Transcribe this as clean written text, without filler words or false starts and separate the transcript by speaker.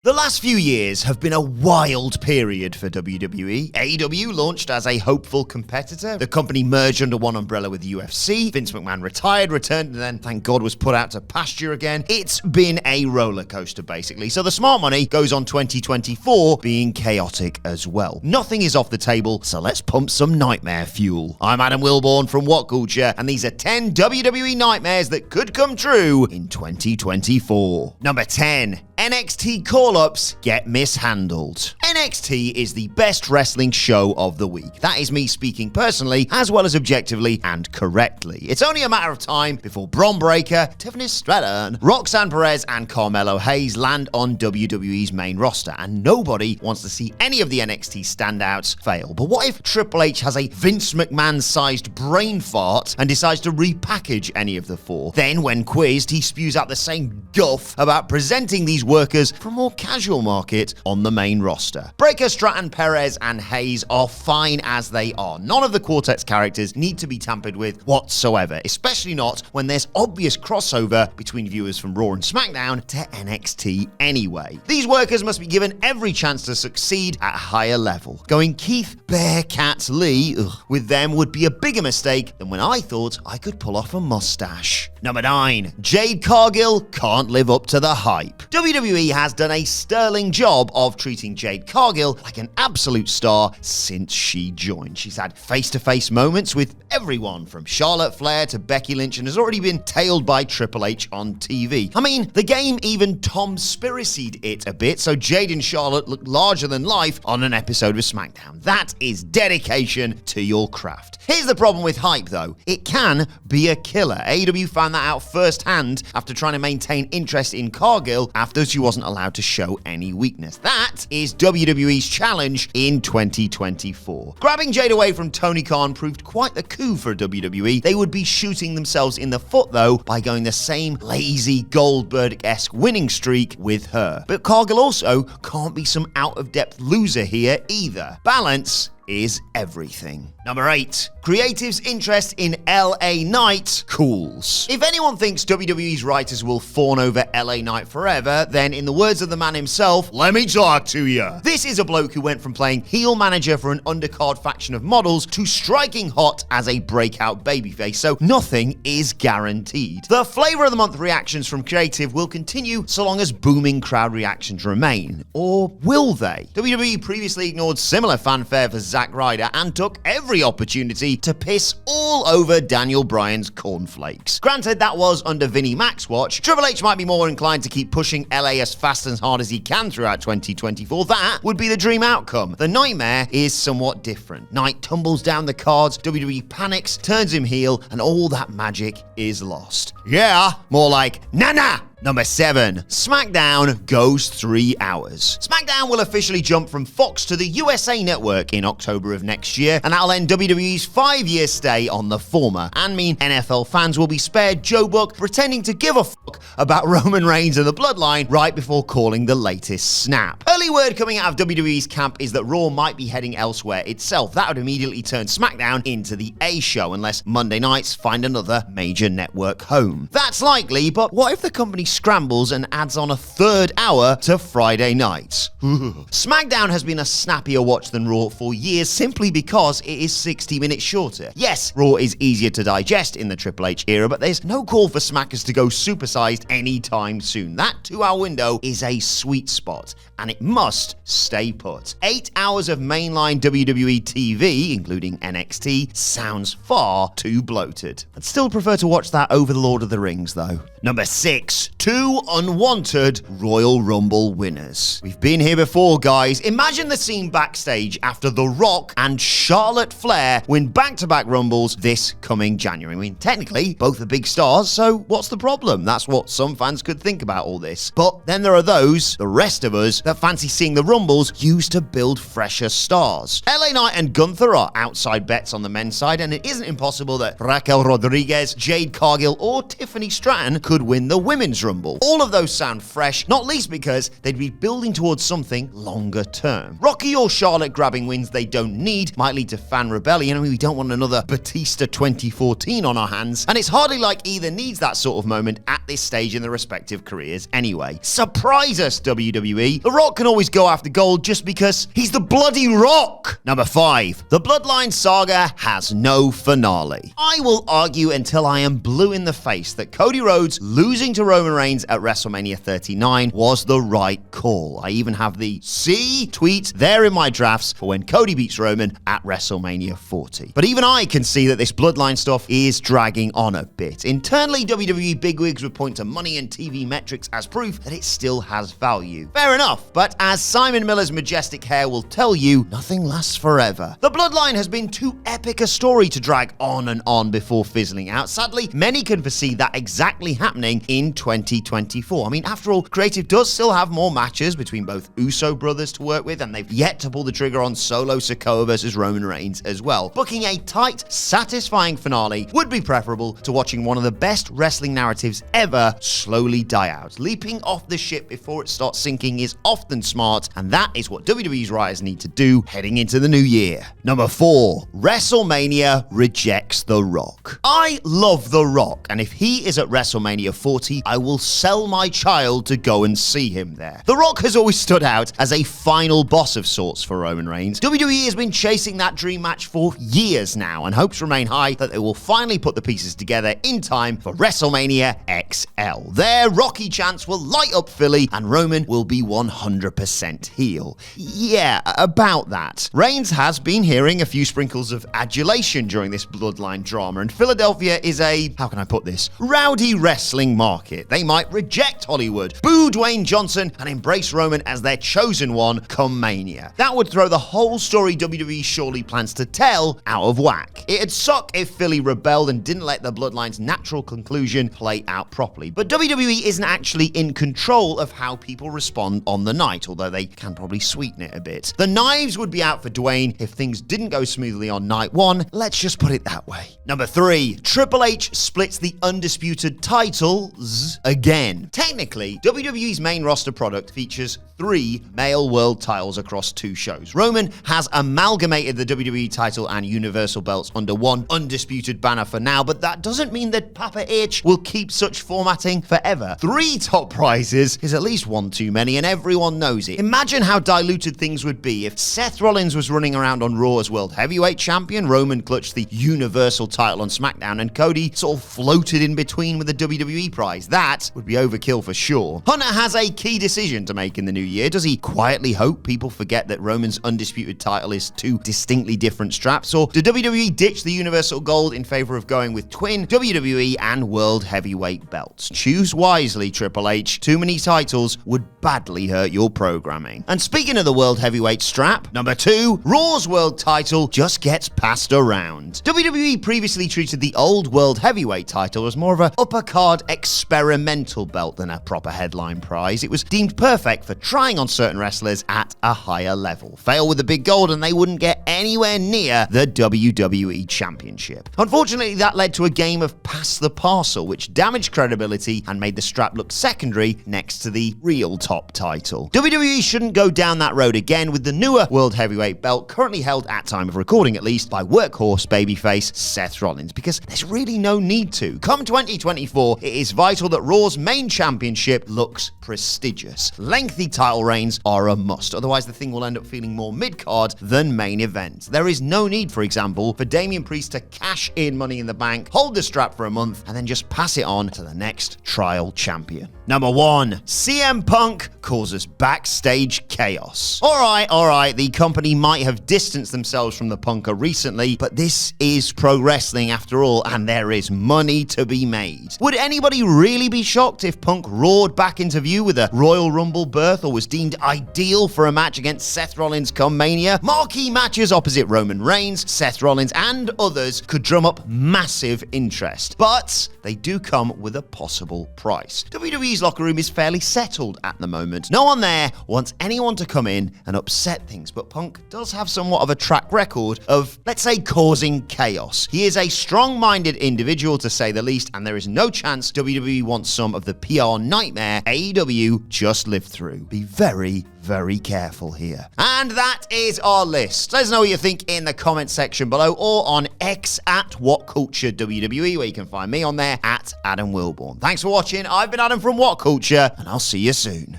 Speaker 1: The last few years have been a wild period for WWE. AEW launched as a hopeful competitor. The company merged under one umbrella with the UFC. Vince McMahon retired, returned, and then, thank God, was put out to pasture again. It's been a roller coaster, basically. So the smart money goes on 2024 being chaotic as well. Nothing is off the table, so let's pump some nightmare fuel. I'm Adam Wilborn from What Culture, and these are 10 WWE nightmares that could come true in 2024. Number 10. NXT Callouts Get Mishandled. NXT is the best wrestling show of the week. That is me speaking personally, as well as objectively and correctly. It's only a matter of time before Bron Breakker, Tiffany Stratton, Roxanne Perez, and Carmelo Hayes land on WWE's main roster, and nobody wants to see any of the NXT standouts fail. But what if Triple H has a Vince McMahon-sized brain fart and decides to repackage any of the four? Then, when quizzed, he spews out the same guff about presenting these workers for a more casual market on the main roster. Breakker, Stratton, Perez, and Hayes are fine as they are. None of the quartet's characters need to be tampered with whatsoever, especially not when there's obvious crossover between viewers from Raw and Smackdown to NXT anyway. These workers must be given every chance to succeed at a higher level. Going Keith Bearcat Lee with them would be a bigger mistake than when I thought I could pull off a mustache. Number 9. Jade Cargill can't live up to the hype. WWE has done a sterling job of treating Jade Cargill like an absolute star since she joined. She's had face-to-face moments with everyone from Charlotte Flair to Becky Lynch and has already been tailed by Triple H on TV. I mean, the game even Tom Spiracy'd it a bit, so Jade and Charlotte look larger than life on an episode of Smackdown. That is dedication to your craft. Here's the problem with hype, though. It can be a killer. AEW found that out firsthand after trying to maintain interest in Cargill after she wasn't allowed to show any weakness. That is WWE's challenge in 2024. Grabbing Jade away from Tony Khan proved quite the coup for WWE. They would be shooting themselves in the foot, though, by going the same lazy Goldberg-esque winning streak with her. But Cargill also can't be some out-of-depth loser here either. Balance is everything. Number 8. Creative's interest in LA Knight cools. If anyone thinks WWE's writers will fawn over LA Knight forever, then in the words of the man himself, let me talk to ya. This is a bloke who went from playing heel manager for an undercard faction of models to striking hot as a breakout babyface, so nothing is guaranteed. The flavor of the month reactions from Creative will continue so long as booming crowd reactions remain. Or will they? WWE previously ignored similar fanfare for Zack Ryder and took every opportunity to piss all over Daniel Bryan's cornflakes. Granted, that was under Vinnie Mac's watch. Triple H might be more inclined to keep pushing LA as fast and hard as he can throughout 2024. That would be the dream outcome. The nightmare is somewhat different. Knight tumbles down the cards, WWE panics, turns him heel, and all that magic is lost. Yeah, more like, nah. Number 7. Smackdown goes 3 hours. Smackdown will officially jump from Fox to the USA Network in October of next year, and that'll end WWE's 5-year stay on the former, and mean NFL fans will be spared Joe Buck pretending to give a fuck about Roman Reigns and the bloodline right before calling the latest snap. Early word coming out of WWE's camp is that Raw might be heading elsewhere itself. That would immediately turn Smackdown into the A show unless Monday nights find another major network home. That's likely, but what if the company scrambles and adds on a 3rd hour to Friday nights? Smackdown has been a snappier watch than Raw for years simply because it is 60 minutes shorter. Yes, Raw is easier to digest in the Triple H era, but there's no call for Smackers to go supersized anytime soon. That 2-hour window is a sweet spot, and it must stay put. 8 hours of mainline WWE TV, including NXT, sounds far too bloated. I'd still prefer to watch that over the Lord of the Rings, though. Number 6. 2 unwanted Royal Rumble winners. We've been here before, guys. Imagine the scene backstage after The Rock and Charlotte Flair win back-to-back Rumbles this coming January. I mean, technically, both are big stars, so what's the problem? That's what some fans could think about all this. But then there are those, the rest of us, that fancy seeing the Rumbles used to build fresher stars. LA Knight and Gunther are outside bets on the men's side, and it isn't impossible that Raquel Rodriguez, Jade Cargill, or Tiffany Stratton could win the Women's Rumble. All of those sound fresh, not least because they'd be building towards something longer term. Rocky or Charlotte grabbing wins they don't need might lead to fan rebellion. I mean, we don't want another Batista 2014 on our hands, and it's hardly like either needs that sort of moment at this stage in their respective careers anyway. Surprise us, WWE. The Rock can always go after gold just because he's the bloody Rock. Number 5. The Bloodline Saga Has No Finale. I will argue until I am blue in the face that Cody Rhodes losing to Roman Reigns at WrestleMania 39 was the right call. I even have the see tweet there in my drafts for when Cody beats Roman at WrestleMania 40. But even I can see that this Bloodline stuff is dragging on a bit. Internally, WWE bigwigs would point to money and TV metrics as proof that it still has value. Fair enough, but as Simon Miller's majestic hair will tell you, nothing lasts forever. The Bloodline has been too epic a story to drag on and on before fizzling out. Sadly, many can foresee that exactly happening in 2024. I mean, after all, creative does still have more matches between both Uso brothers to work with, and they've yet to pull the trigger on Solo Sikoa versus Roman Reigns as well. Booking a tight, satisfying finale would be preferable to watching one of the best wrestling narratives ever slowly die out. Leaping off the ship before it starts sinking is often smart, and that is what WWE's writers need to do heading into the new year. Number 4. WrestleMania rejects The Rock. I love The Rock, and if he is at WrestleMania 40, I will sell my child to go and see him there. The Rock has always stood out as a final boss of sorts for Roman Reigns. WWE has been chasing that dream match for years now, and hopes remain high that they will finally put the pieces together in time for WrestleMania XL. Their Rocky chants will light up Philly, and Roman will be 100% heel. Yeah, about that. Reigns has been hearing a few sprinkles of adulation during this Bloodline drama, and Philadelphia is a, how can I put this, rowdy wrestling market. They might reject Hollywood, boo Dwayne Johnson, and embrace Roman as their chosen one come Mania. That would throw the whole story WWE surely plans to tell out of whack. It'd suck if Philly rebelled and didn't let the Bloodline's natural conclusion play out properly. But WWE isn't actually in control of how people respond on the night, although they can probably sweeten it a bit. The knives would be out for Dwayne if things didn't go smoothly on night 1. Let's just put it that way. Number 3. Triple H splits the Undisputed titles again. Technically, WWE's main roster product features 3 male world titles across 2 shows. Roman has amalgamated the WWE title and Universal belts under one Undisputed banner for now, but that doesn't mean that Papa H will keep such formatting forever. 3 top prizes is at least one too many, and everyone knows it. Imagine how diluted things would be if Seth Rollins was running around on Raw as World Heavyweight Champion, Roman clutched the Universal title on SmackDown, and Cody sort of floated in between with the WWE prize. That would be overkill for sure. Hunter has a key decision to make in the new year. Does he quietly hope people forget that Roman's Undisputed title is 2 distinctly different straps, or do WWE ditch the Universal Gold in favor of going with twin WWE and World Heavyweight belts? Choose wisely, Triple H. Too many titles would badly hurt your programming. And speaking of the World Heavyweight strap, number 2, Raw's world title just gets passed around. WWE previously treated the old World Heavyweight title as more of a upper card experimental belt than a proper headline prize. It was deemed perfect for trying on certain wrestlers at a higher level. Fail with the big gold and they wouldn't get anywhere near the WWE Championship. Unfortunately, that led to a game of pass the parcel, which damaged credibility and made the strap look secondary next to the real top title. WWE shouldn't go down that road again, with the newer World Heavyweight belt currently held, at time of recording at least, by workhorse babyface Seth Rollins, because there's really no need to. Come 2024, it is vital that Raw's main championship looks prestigious. Lengthy title reigns are a must, otherwise the thing will end up feeling more mid-card than main event. There is no need, for example, for Damian Priest to cash in Money in the Bank, hold the strap for a month, and then just pass it on to the next trial champion. Number 1, CM Punk causes backstage chaos. Alright, the company might have distanced themselves from the Punker recently, but this is pro wrestling after all, and there is money to be made. Would anybody really be shocked if Punk roared back into view with a Royal Rumble berth, or was deemed ideal for a match against Seth Rollins come Mania? Marquee matches are opposite Roman Reigns, Seth Rollins, and others could drum up massive interest. But they do come with a possible price. WWE's locker room is fairly settled at the moment. No one there wants anyone to come in and upset things, but Punk does have somewhat of a track record of, let's say, causing chaos. He is a strong-minded individual, to say the least, and there is no chance WWE wants some of the PR nightmare AEW just lived through. Be very, very careful here. And that is our list. Let us know what you think in the comment section below or on X at WhatCultureWWE, where you can find me on there at Adam Wilborn. Thanks for watching. I've been Adam from What Culture, and I'll see you soon.